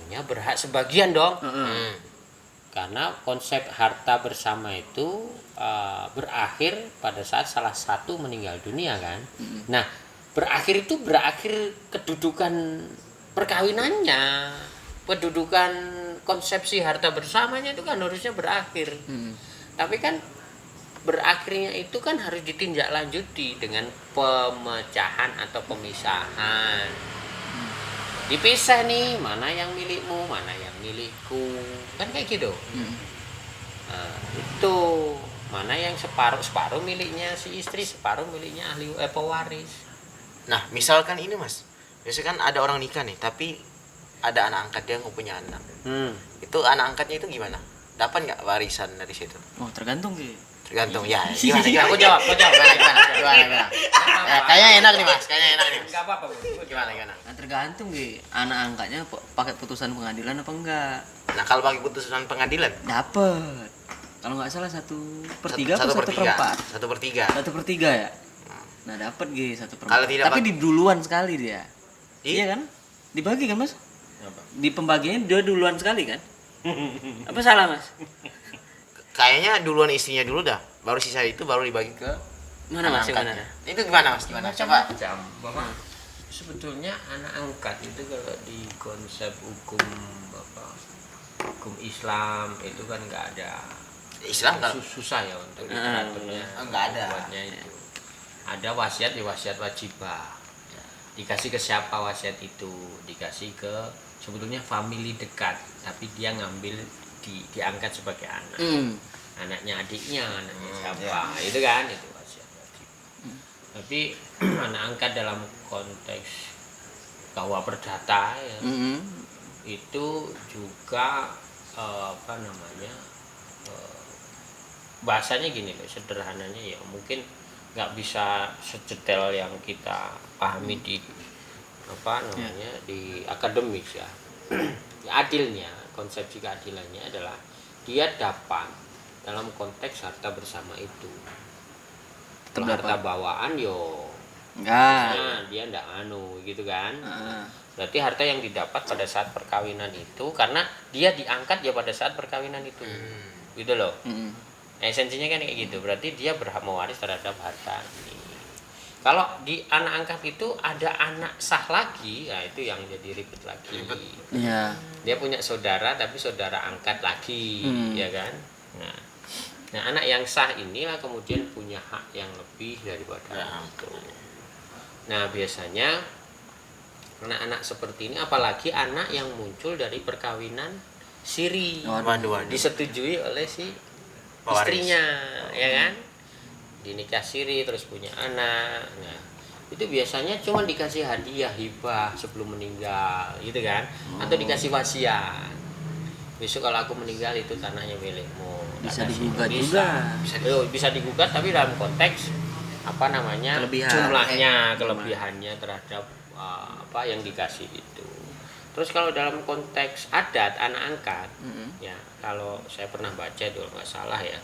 semuanya berhak sebagian dong. Karena konsep harta bersama itu berakhir pada saat salah satu meninggal dunia kan. Nah, berakhir itu berakhir kedudukan perkawinannya, kedudukan konsepsi harta bersamanya itu kan harusnya berakhir. Tapi kan berakhirnya itu kan harus ditindaklanjuti dengan pemecahan atau pemisahan. Dipisah nih, mana yang milikmu, mana yang milikku, kan kayak gitu. Nah, itu mana yang separuh miliknya si istri, separuh miliknya ahli pewaris. Nah, misalkan ini Mas, biasanya kan ada orang nikah nih, tapi ada anak angkat dia nggak punya anak. Itu anak angkatnya itu gimana? Dapat nggak warisan dari situ? Oh, tergantung sih. Tergantung ya. Gimana? Aku jawab. Gimana? Kayaknya enak nih Mas, Enggak apa-apa, Bu. Gimana? Nah, tergantung sih anak angkatnya pakai putusan pengadilan apa enggak. Nah, kalau pakai putusan pengadilan Dapat. Kalau nggak salah 1/3 atau 1/4? 1/3. 1/3 ya. Nah, dapat G 1/4. Kalau tidak Tapi di duluan sekali dia. Iya kan? Dibagi kan Mas? Di pembagiannya dia duluan sekali kan? Apa salah Mas? Kayaknya duluan istrinya dulu dah, baru sisa itu baru dibagi ke Mana Mas? anak Gimana? angkatnya. Itu gimana Mas? Gimana? Coba. Bapak, sebetulnya anak angkat itu kalau di konsep hukum Islam itu kan nggak ada. Islam kan Susah ya untuk literaturnya. Nggak ada. Buatnya itu. Ada wasiat di wasiat wajibah. Dikasih ke siapa wasiat itu? Dikasih ke sebetulnya family dekat, tapi dia ngambil diangkat sebagai anak. Anaknya adiknya, anaknya siapa? Itu kan itu wasiat wajib. Tapi anak angkat dalam konteks KUA Perdata ya, itu juga bahasanya gini loh, sederhananya ya mungkin nggak bisa sedetail yang kita pahami di di akademis ya. Adilnya, konsepsi keadilannya adalah dia dapat dalam konteks harta bersama itu. Kalau harta bawaan nah, dia ndak gitu kan. Berarti harta yang didapat pada saat perkawinan itu karena dia diangkat ya pada saat perkawinan itu. Gitu loh. Esensinya kan kayak gitu. Berarti dia berhak mewaris terhadap harta ini. Kalau di anak angkat itu ada anak sah lagi, ya itu yang jadi ribet lagi. Iya. Dia punya saudara tapi saudara angkat lagi, ya kan? Nah, anak yang sah inilah kemudian punya hak yang lebih daripada itu. Nah, biasanya anak-anak seperti ini, apalagi anak yang muncul dari perkawinan siri, disetujui oleh si istrinya, ya kan? Dinikah siri terus punya anak. Nah, itu biasanya cuma dikasih hadiah hibah sebelum meninggal gitu kan, atau dikasih wasiat, besok kalau aku meninggal itu tanahnya milikmu. Bisa digugat juga. Bisa digugat tapi dalam konteks jumlahnya, kelebihannya terhadap yang dikasih itu. Terus kalau dalam konteks adat anak angkat, ya kalau saya pernah baca itu nggak salah ya,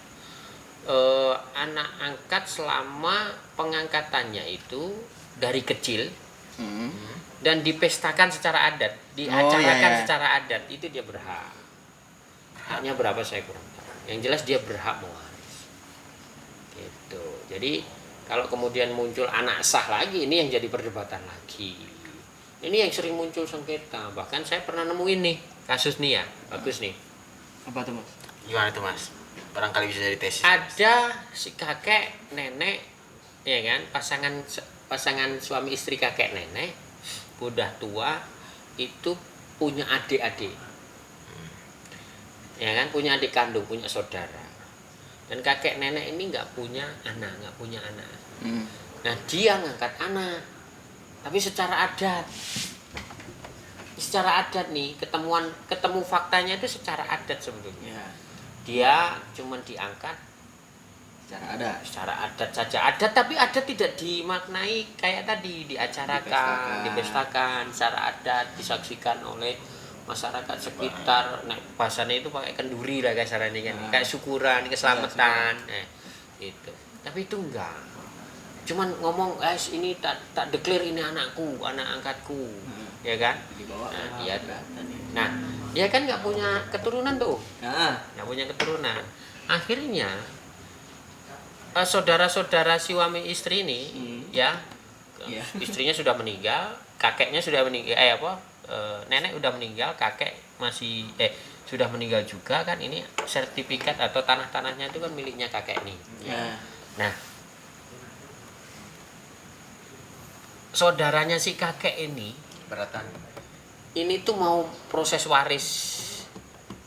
anak angkat selama pengangkatannya itu dari kecil dan dipestakan secara adat, diacarakan secara adat, itu dia berhak. Haknya berapa saya kurang tahu. Yang jelas dia berhak mewaris. Gitu. Jadi kalau kemudian muncul anak sah lagi, ini yang jadi perdebatan lagi. Ini yang sering muncul sengketa. Bahkan saya pernah nemuin nih kasus nih ya, bagus nih. Apa tuh Mas? Gimana tuh Mas? Barangkali bisa jadi tesis. Ada si kakek nenek, ya kan, pasangan suami istri kakek nenek, udah tua, itu punya adik-adik, ya kan, punya adik kandung, punya saudara. Dan kakek nenek ini nggak punya anak. Nah dia ngangkat anak, tapi secara adat. Secara adat nih, ketemu faktanya itu secara adat sebetulnya. Dia cuma diangkat secara adat saja, tapi adat tidak dimaknai kayak tadi, diacarakan, dipestakan secara adat, disaksikan oleh masyarakat sekitar. Nah, bahasanya itu pakai kenduri lah kasarannya kan, kayak syukuran, keselamatan, itu. Tapi itu enggak, cuman ngomong ini tak declare ini anakku, anak angkatku, ya kan? Nah, Dia kan nggak punya keturunan tuh, Nah, nggak punya keturunan. Akhirnya saudara-saudara si suami istri ini, ya, Iya. istrinya sudah meninggal, kakeknya sudah meninggal, nenek udah meninggal, kakek masih sudah meninggal juga kan. Ini sertifikat atau tanah-tanahnya itu kan miliknya kakek nih. ya. Nah, saudaranya si kakek ini Beratan. tuh mau proses waris,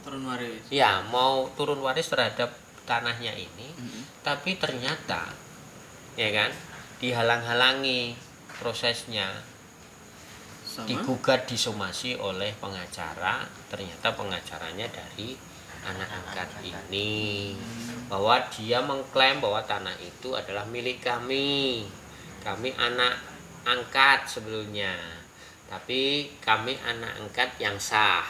Turun waris. ya mau turun waris terhadap tanahnya ini, tapi ternyata ya kan dihalang-halangi prosesnya, Sama. digugat disomasi oleh pengacara. Ternyata pengacaranya dari anak angkat ini, bahwa dia mengklaim bahwa tanah itu adalah milik kami anak angkat sebelumnya, tapi kami anak angkat yang sah.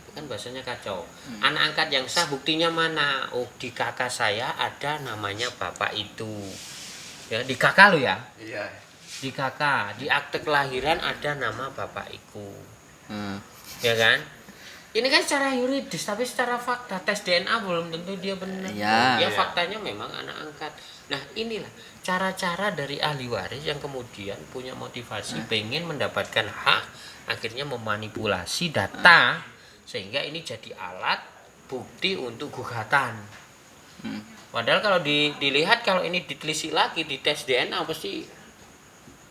Itu kan bahasanya kacau. Anak angkat yang sah buktinya mana? Oh, di kakak saya ada namanya bapak itu, ya, di kakak lo ya, Iya. di kakak, di akte kelahiran ada nama bapak itu, Hmm. ya kan? Ini kan secara yuridis, tapi secara fakta tes DNA belum tentu dia benar. Iya. Ya faktanya memang anak angkat. Nah, inilah cara-cara dari ahli waris yang kemudian punya motivasi pengen mendapatkan hak, akhirnya memanipulasi data sehingga ini jadi alat bukti untuk gugatan. Padahal kalau dilihat, kalau ini ditelisik lagi, di tes DNA pasti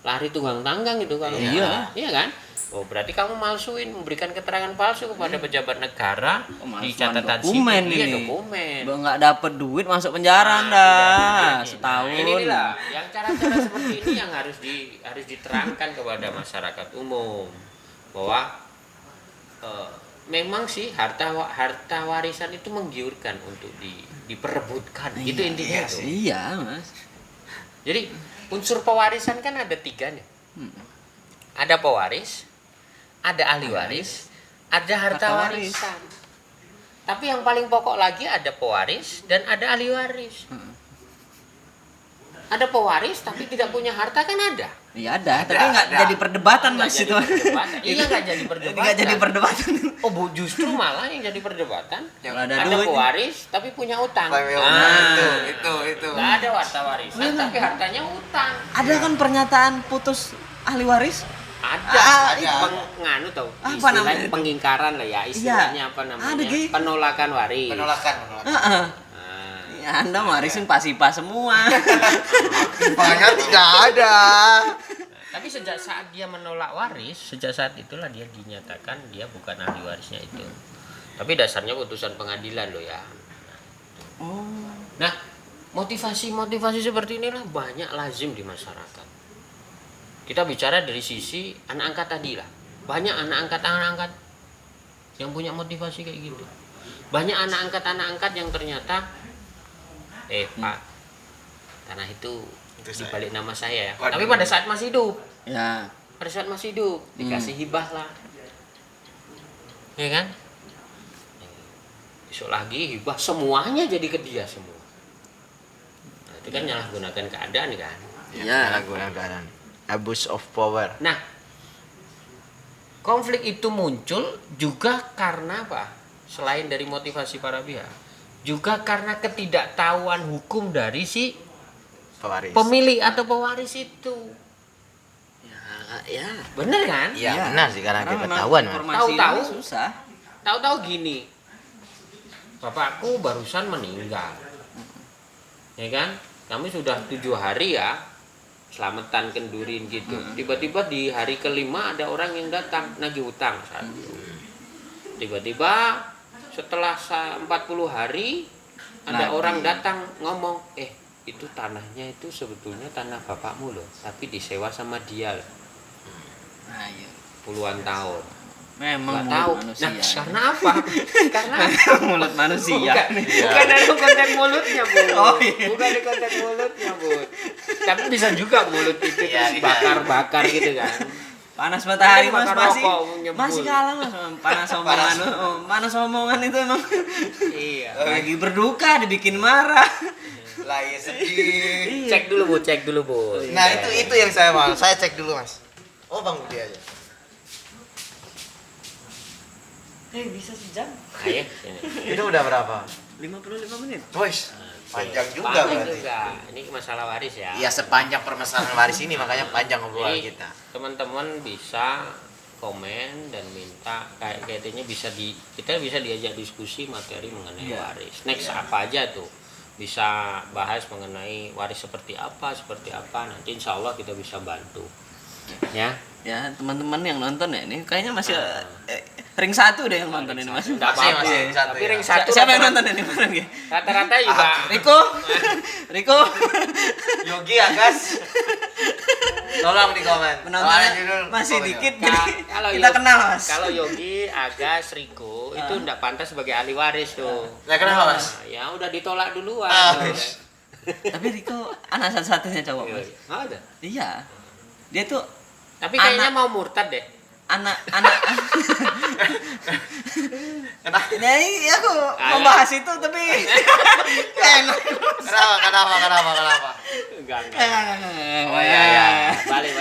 lari tunggang tanggang itu kalau iya kan. Oh, berarti kamu malsuin, memberikan keterangan palsu kepada pejabat negara di catatan dokumen sipil. Iya, ini. dokumen. Udah nggak dapet duit masuk penjara Nah, dah tidak. setahun. Nah, inilah yang cara-cara seperti ini yang harus diterangkan kepada masyarakat umum bahwa memang sih harta warisan itu menggiurkan untuk diperebutkan. Itu intinya tuh. Iya, Mas. Jadi unsur pewarisan kan ada 3 nih. Ada pewaris, ada ahli waris, ada harta warisan. Tapi yang paling pokok lagi ada pewaris dan ada ahli waris. Ada pewaris tapi tidak punya harta kan ada. Iya ada, tapi nggak jadi perdebatan Nggak Mas jadi itu. perdebatan. Iya, nggak jadi perdebatan. Nggak jadi perdebatan. Oh, justru malah yang jadi perdebatan Yang ada ada duit. pewaris tapi punya utang. Itu. Nggak ada harta warisan tapi hartanya utang. Ada kan pernyataan putus ahli waris? Ada. Ada. Nganu tau. Apa Istilahnya namanya itu? pengingkaran lah ya. Istilahnya apa namanya? Ada, Gi. Penolakan waris. Penolakan. Heeh. Nah, Ya, Anda warisin pasipa semua. Banyak tidak ada. tapi sejak saat dia menolak waris, sejak saat itulah dia dinyatakan dia bukan ahli warisnya itu. Tapi dasarnya putusan pengadilan loh ya. Oh. Nah, motivasi seperti inilah banyak lazim di masyarakat. Kita bicara dari sisi anak angkat tadi lah. Banyak anak angkat yang punya motivasi kayak gitu. Banyak anak angkat yang ternyata Pak, tanah itu di balik nama saya ya. Waduh. Tapi pada saat masih hidup. Ya. Pada saat masih hidup dikasih hibah lah. Ya kan? Besok lagi hibah semuanya jadi ke dia semua. Nah, itu kan menyalahgunakan keadaan kan. Iya. Gunakan abuse of power. Nah, konflik itu muncul juga karena apa? Selain dari motivasi para pihak, juga karena ketidaktahuan hukum dari si Pewaris. pemilik atau pewaris itu. Ya. Bener kan? Iya, benar sih karena dia memang ketahuan. Mas. informasi Tahu-tahu. ini susah. Tahu-tahu gini, bapakku barusan meninggal, ya kan? Kami sudah 7 hari ya, selamatan kendurin gitu. Tiba-tiba di hari kelima ada orang yang datang nagih utang satu. Tiba-tiba setelah 40 hari ada orang datang ngomong, itu tanahnya itu sebetulnya tanah bapakmu loh, tapi disewa sama dia loh, Nah, iya. puluhan tahun. Memang Nggak tahu. mulut manusia. Nah, karena apa? Karena mulut manusia. bukan dari konten mulutnya, Bu. Oh, iya. Bukan di konten mulutnya, Bu. Tapi bisa juga mulut itu Iya, terus bakar-bakar gitu kan. Panas matahari Ini Mas bakar masih rokok, nyebul. masih kalah Mas. Panas omongan. Panas omongan itu emang. Iya. Lagi berduka dibikin marah. Lagi sedih. Cek dulu, Bu. Nah, itu yang saya mau. Saya cek dulu, Mas. Oh, Bang Budi aja. Bisa sejam. Ayo sini. Itu udah berapa? 55 menit. Boys, panjang juga Panjang berarti. juga. Ini masalah waris ya. Iya, sepanjang permasalahan waris ini makanya panjang obrolan Jadi, kita. teman-teman bisa komen dan minta kayaknya kita bisa diajak diskusi materi mengenai Iya. waris. Next apa aja tuh? Bisa bahas mengenai waris seperti apa. Nanti insya Allah kita bisa bantu. Ya. Ya, teman-teman yang nonton ya, ini kayaknya masih ring 1 deh yang nonton ini, Mas. Enggak apa-apa. Masih ring satu Tapi ya. ring satu Siapa yang rata-rata- nonton ini bareng ya? Rata-rata juga. Riko. Riko. Yogi Agas. Tolong di komen. Penontonnya Soalnya judul masih komen dikit, ya. jadi Kalau kita Yogi- kenal, Mas. Kalau Yogi, Agas, Riko itu enggak pantas sebagai ahli waris tuh. Nah, kenapa, Mas? Ya udah ditolak duluan. Wis. Tapi Riko anak satu-satunya cowok, Mas. Ada. Iya. Dia tuh Tapi kayaknya Anak- mau murtad deh. anak Kenapa? nah iya aku membahas itu tapi gak enak. Kenapa? Enggak. Oh iya. Balik.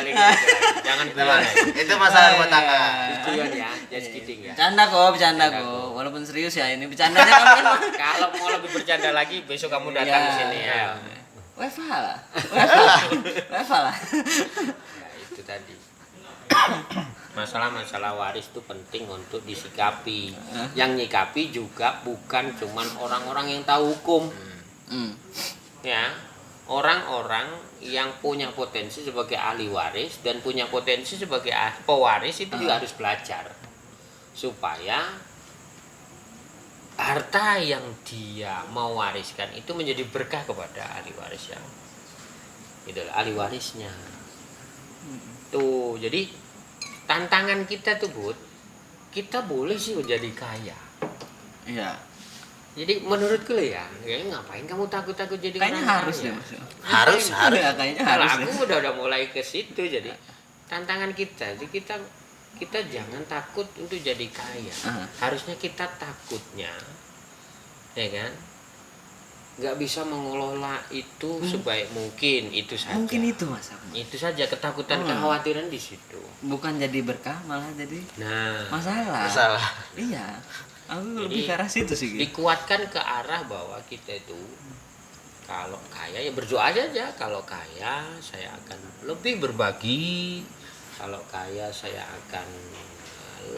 Jangan Itu, keluar. itu masalah rumah tangga. Tujuan ya, just kidding ya. Bercanda kok. Bercanda. Walaupun serius ya ini bercandanya kamu kan. Kalau mau lebih bercanda lagi, besok kamu datang ke sini ya. Weva lah. Ya, itu tadi. Masalah-masalah waris itu penting untuk disikapi. Yang nyikapi juga bukan cuman orang-orang yang tahu hukum. Ya, orang-orang yang punya potensi sebagai ahli waris dan punya potensi sebagai pewaris itu juga harus belajar supaya harta yang dia mau wariskan itu menjadi berkah kepada ahli waris yang itu ahli warisnya. Tuh, jadi tantangan kita tuh Bud, kita boleh sih menjadi kaya. Iya. Jadi menurutku ya ngapain kamu takut-takut jadi Kayaknya orang harus kaya? deh, Mas. Harus. Ya, kayaknya Kalau harus. aku udah mulai ke situ, jadi tantangan kita, jadi kita jangan takut untuk jadi kaya. Harusnya kita takutnya, ya kan, nggak bisa mengelola itu sebaik mungkin, itu saja. Mungkin itu Mas. Itu saja ketakutan, kekhawatiran di situ. Bukan jadi berkah malah jadi Nah, masalah. Iya. Aku lebih ke Jadi, arah situ sih. Gitu. dikuatkan ke arah bahwa kita itu kalau kaya ya berdoa aja. Kalau kaya saya akan lebih berbagi. Kalau kaya saya akan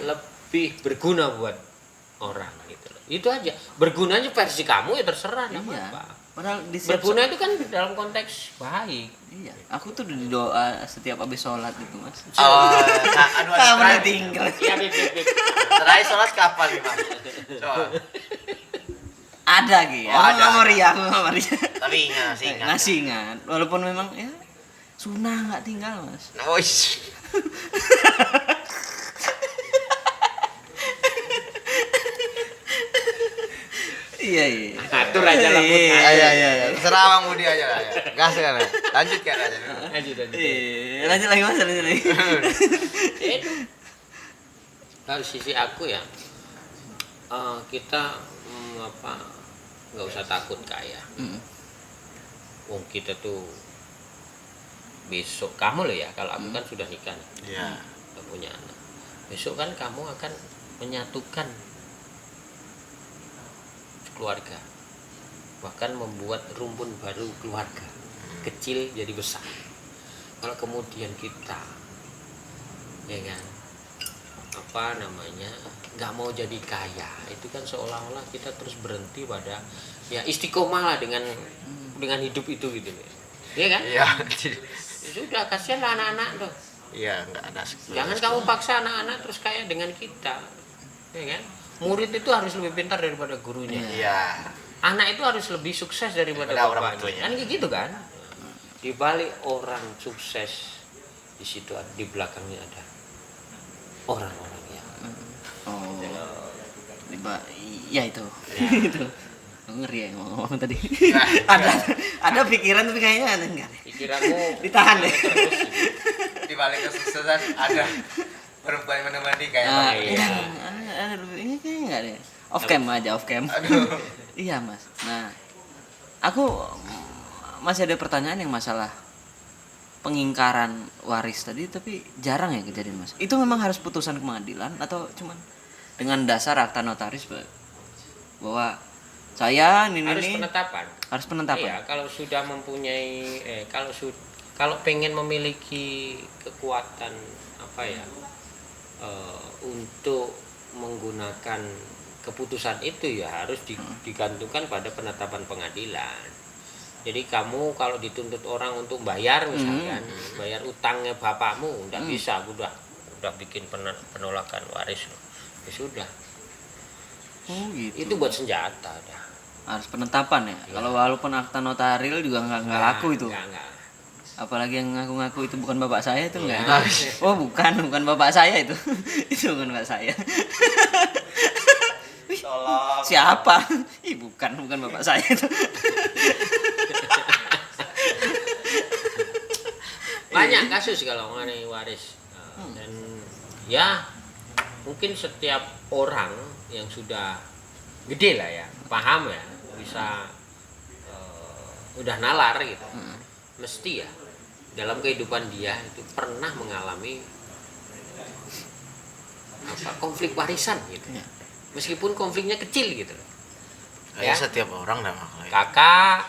lebih berguna buat orang gitu loh. Itu aja. Bergunanya versi kamu ya terserah Iya. apa. Padahal di Berguna itu kan dalam konteks baik. Iya. Aku tuh udah doa setiap habis sholat gitu Mas. Oh, aduh, Kamu udah terakhir. tinggal. Iya, Bib. Terakhir sholat kapan nih, Mas? Coba. Ada gitu. Oh, Aku ada. nggak mau ria, Tapi masih ingat. Ngasih ingat. Walaupun memang ya sunnah nggak tinggal Mas. Wis. Iya. Atur aja lah, Bud. Iya. Serah Bang Budi aja lah. Ya. Gas kan. Lanjutkan aja. Lanjut. Lanjut lagi Mas, lanjut lagi. Itu dari sisi aku ya, kita nggak usah takut kaya. Wong kita tuh besok kamu loh ya, kalau aku kan sudah nikah nih, Iya. udah punya anak. Besok kan kamu akan menyatukan keluarga, bahkan membuat rumpun baru keluarga, kecil jadi besar. Kalau kemudian kita, ya kan, nggak mau jadi kaya, itu kan seolah-olah kita terus berhenti pada ya istiqomah lah dengan hidup itu gitu ya. Iya kan? Iya. Sudah kasihan lah anak-anak tuh. Iya, enggak ada. Jangan kamu paksa anak-anak terus kaya dengan kita. Ya kan? Murid itu harus lebih pintar daripada gurunya. Iya. Anak itu harus lebih sukses daripada Daripada orang bapaknya. tuanya. Kan kayak gitu kan? Di balik orang sukses di situ di belakangnya ada orang-orang yang Oh. Iya itu. Itu. Aku ngeri ya ngomong tadi. ada pikiran tapi kayaknya enggak. pikiranmu Ditahan deh. terus. Di balik kesuksesan ada perempuan yang menemani kayak Ah, Bang. iya. ini kayaknya enggak deh. Off cam aja, off cam. Aduh. Iya, Mas. Nah, aku masih ada pertanyaan yang masalah pengingkaran waris tadi tapi jarang ya kejadian, Mas. Itu memang harus putusan pengadilan atau cuman dengan dasar akta notaris bahwa saya ini Harus penetapan. harus penetapan. Iya, kalau sudah mempunyai kalau pengen memiliki kekuatan untuk menggunakan keputusan itu ya harus digantungkan pada penetapan pengadilan. Jadi kamu kalau dituntut orang untuk bayar misalkan, bayar utangnya bapakmu, udah bisa, udah bikin penolakan waris, ya sudah. Oh gitu. Itu buat senjata dah. Harus penetapan ya. Kalau walaupun akta notaril juga nggak laku itu. Enggak. Apalagi yang ngaku-ngaku itu bukan bapak saya itu enggak. Oh bukan bapak saya itu. Itu bukan bapak saya. Tolong. Siapa? Ih bukan bapak saya itu. Banyak kasus kalau mengenai waris. Dan ya mungkin setiap orang yang sudah gede lah ya, paham ya, bisa udah nalar gitu. Mesti ya dalam kehidupan dia itu pernah mengalami konflik warisan gitu. Meskipun konfliknya kecil gitu loh. Kayak setiap orang dah makanya. Kakak,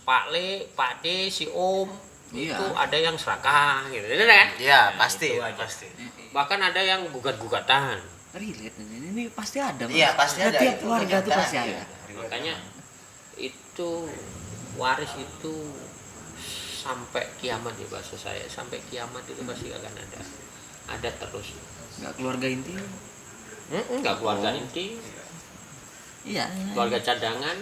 Pak Le, Pak D, si Om, Iya. itu ada yang serakah gitu, kan? Iya, Nah, pasti, itu aja. pasti. Bahkan ada yang gugat-gugatan. Relate ini pasti ada. Mas. Iya, pasti ada. Setiap Itu keluarga tuh kenyataan. pasti ada. Makanya itu waris itu sampai kiamat ya bahasa saya, sampai kiamat itu pasti akan ada terus. Enggak keluarga inti. Enggak keluarga inti, Iya. keluarga cadangan.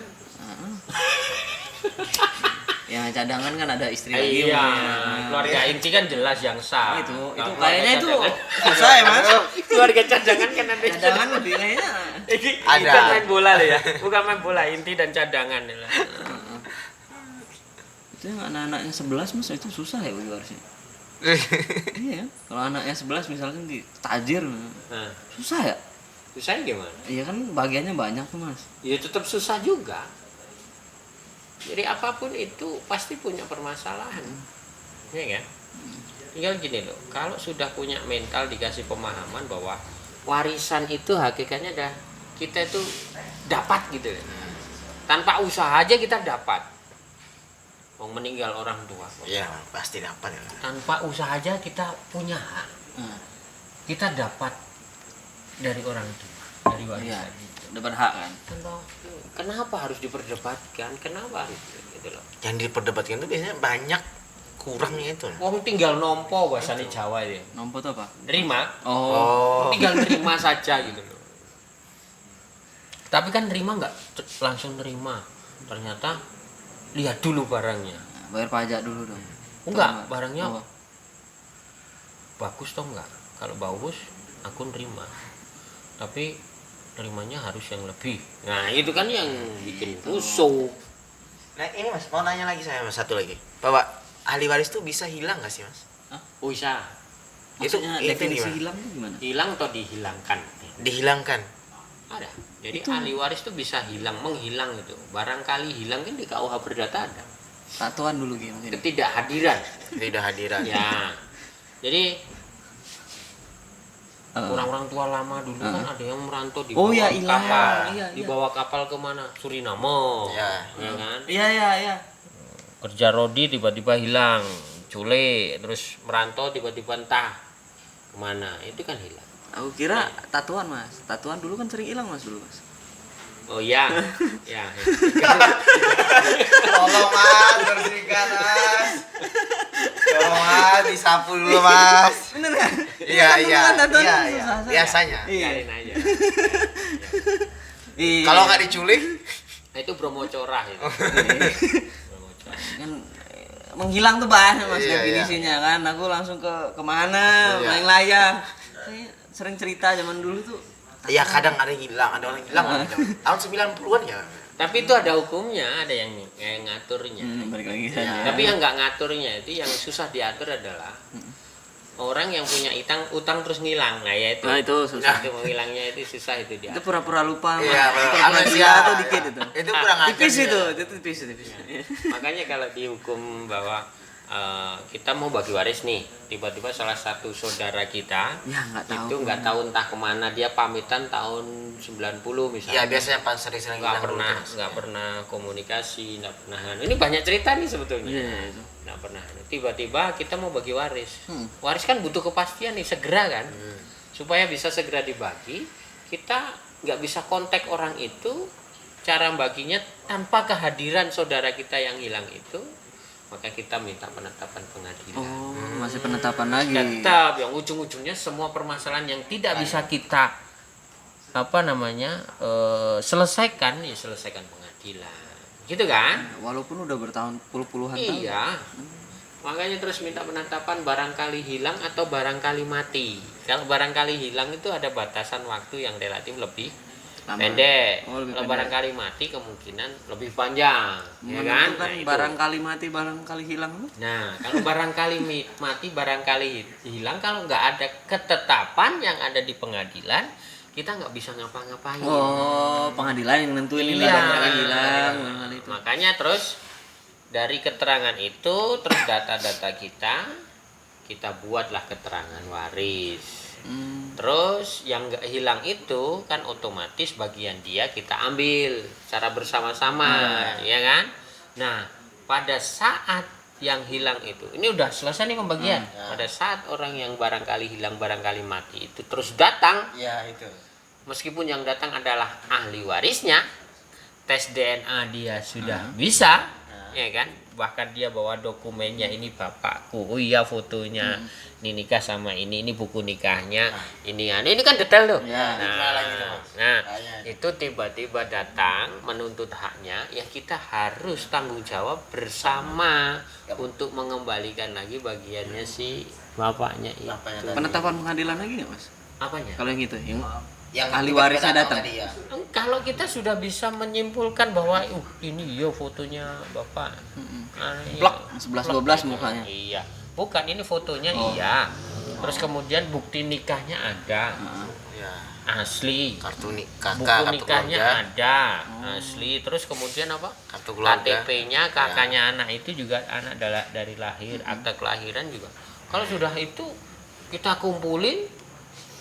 Ya cadangan kan ada istri lagi. Iya, Mas. keluarga inti kan jelas yang sah. Itu Nah, kayaknya itu cadangan- susah ya Mas. keluarga cadangan kan ada Cadangan lebih kayaknya. Ini Ada. bukan main bola loh ya, bukan main bola, inti dan cadangan lah. Itu yang anak-anaknya 11 Mas itu susah ya bagi warisnya. Iya, kalau anaknya 11 misalkan di tajir Nah, susah ya? susahnya gimana? Iya kan bagiannya banyak tuh Mas. Ya tetap susah juga. Jadi apapun itu pasti punya permasalahan. Iya kan? Tinggal gini loh, kalau sudah punya mental dikasih pemahaman bahwa warisan itu hakikatnya kita itu dapat gitu loh. Tanpa usaha aja kita dapat. Mau meninggal orang tua. Iya, pasti dapat ya. Tanpa usaha aja kita punya hak. Kita dapat dari orang tua, dari Iya, warisan. dapat hak kan. Kenapa harus diperdebatkan? Kenapa gitu loh? Yang diperdebatkan itu biasanya banyak kurangnya itu. Wong tinggal nompo bahasanya Jawa ya. Nompo tuh apa? Nerima, Oh. tinggal nerima saja gitu loh. Tapi kan nerima nggak langsung nerima. Ternyata lihat dulu barangnya. Nah, bayar pajak dulu dong. Enggak, barangnya Oh. bagus toh enggak? Kalau bagus aku nerima. Tapi nerimanya harus yang lebih. Nah, itu kan yang bikin rusuh. Nah, ini Mas, mau nanya lagi saya Mas, satu lagi. Bahwa ahli waris tuh bisa hilang nggak sih Mas? Oh, bisa. Maksudnya itu definisi gimana? hilang tuh gimana? Hilang atau dihilangkan? Dihilangkan. Ada. Jadi ahli waris itu bisa hilang, menghilang itu. Barangkali hilang kan di KUH Perdata ada. Tatuan dulu gitu mungkin. Ketidakhadiran. Tidak hadiran. Ya. Jadi orang-orang tua lama dulu kan ada yang merantau di Oh, bawah ya, hilang. kapal. Iya, Di iya. bawah kapal kemana? Suriname. Ya. Ya kan? Iya. Kerja rodi tiba-tiba hilang, culik, terus merantau tiba-tiba entah kemana, itu kan hilang. Aku kira tatuan Mas. Tatuan dulu kan sering hilang Mas dulu Mas. Oh iya, ya. Tolong Mas, bersihkan Mas. Tolong Mas, disapu dulu Mas. Bener kan? Iya, iya. Kan tatuan Iya, susah, iya. susah. Biasanya. Iya. Biarin aja. Iya. Kalau nggak diculik, Nah, itu bromocorah itu. Oh. Bromocorah. kan menghilang tuh banyak Mas Iya, definisinya kan. Aku langsung kemana? Iya. Main layang. Saya sering cerita zaman dulu tuh. ya kadang ada yang hilang, ada orang yang hilang. Tahun 90-an ya. Tapi itu ada hukumnya, ada yang ngaturnya. Balik lagi saja. Tapi yang nggak ngaturnya itu yang susah diatur adalah orang yang punya utang terus ngilang. Nah, ya itu. Nah, itu susah. Itu menghilangnya itu susah itu Itu diatur. pura-pura lupa. Iya, Pura-pura amnesia. gila tuh dikit itu. Itu kurang ajar. Tipis ya. itu tipis. Makanya kalau dihukum bahwa kita mau bagi waris nih, tiba-tiba salah satu saudara kita Ya nggak tahu. itu nggak tahu entah kemana dia pamitan tahun 90 misalnya. Ya biasanya pas sering-sering nggak hilang pernah dulu, Mas. nggak pernah komunikasi, nggak pernah. Ini banyak cerita nih sebetulnya. Iya, itu. Nggak pernah. Tiba-tiba kita mau bagi waris. Waris kan butuh kepastian nih segera kan, supaya bisa segera dibagi. Kita nggak bisa kontak orang itu, cara baginya tanpa kehadiran saudara kita yang hilang itu, maka kita minta penetapan pengadilan. Oh, masih penetapan lagi. Tetap yang ujung-ujungnya semua permasalahan yang tidak bisa kita selesaikan ya selesaikan pengadilan, gitu kan? Walaupun udah bertahun puluhan tahun. Iya, makanya terus minta penetapan barangkali hilang atau barangkali mati. Kalau barangkali hilang itu ada batasan waktu yang relatif lebih Lama. pendek. Oh, lebih Kalau pendek. barangkali mati kemungkinan lebih panjang, ya kan? Menentukan Nah, itu. barangkali mati, barangkali hilang. Nah, kalau barangkali mati, barangkali hilang, kalau nggak ada ketetapan yang ada di pengadilan, kita nggak bisa ngapa-ngapain. Oh, pengadilan yang nentuin ini Iya. barangkali hilang, barangkali itu. Makanya terus dari keterangan itu, terus data-data kita buatlah keterangan waris. Terus yang nggak hilang itu kan otomatis bagian dia kita ambil secara bersama-sama, ya kan? Nah, pada saat yang hilang itu, ini udah selesai nih pembagian. Pada saat orang yang barangkali hilang, barangkali mati itu terus datang, Ya itu. meskipun yang datang adalah ahli warisnya, tes DNA dia sudah bisa, ya kan? Bahkan dia bawa dokumennya, ini bapakku, oh iya fotonya, ini nikah sama ini buku nikahnya, ini kan detail tuh. Ya, Nah, itu tiba-tiba datang menuntut haknya, ya kita harus tanggung jawab bersama untuk mengembalikan lagi bagiannya si bapaknya itu. Penetapan pengadilan lagi nggak, Mas? Apanya? Kalau yang itu, yang Yang ahli warisnya datang. tadi ya. Kalau kita sudah bisa menyimpulkan bahwa ini iya fotonya bapak, iya. Plak, 11-12 mukanya. Iya, bukan ini fotonya iya. Terus kemudian bukti nikahnya ada, Ya. asli. Kartu nikah, Buku kartu nikahnya keluarga, ada, asli. Terus kemudian apa? kartu keluarga. KTP-nya kakaknya anak itu juga anak dari lahir, akta kelahiran juga. Kalau sudah itu kita kumpulin,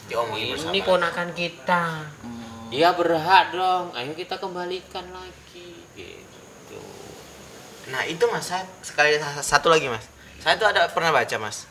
Diomongin bersama. ini ponakan kita. Dia berhak dong. Ayo kita kembalikan lagi gitu. Nah itu Mas, satu lagi Mas. Saya tuh ada pernah baca Mas.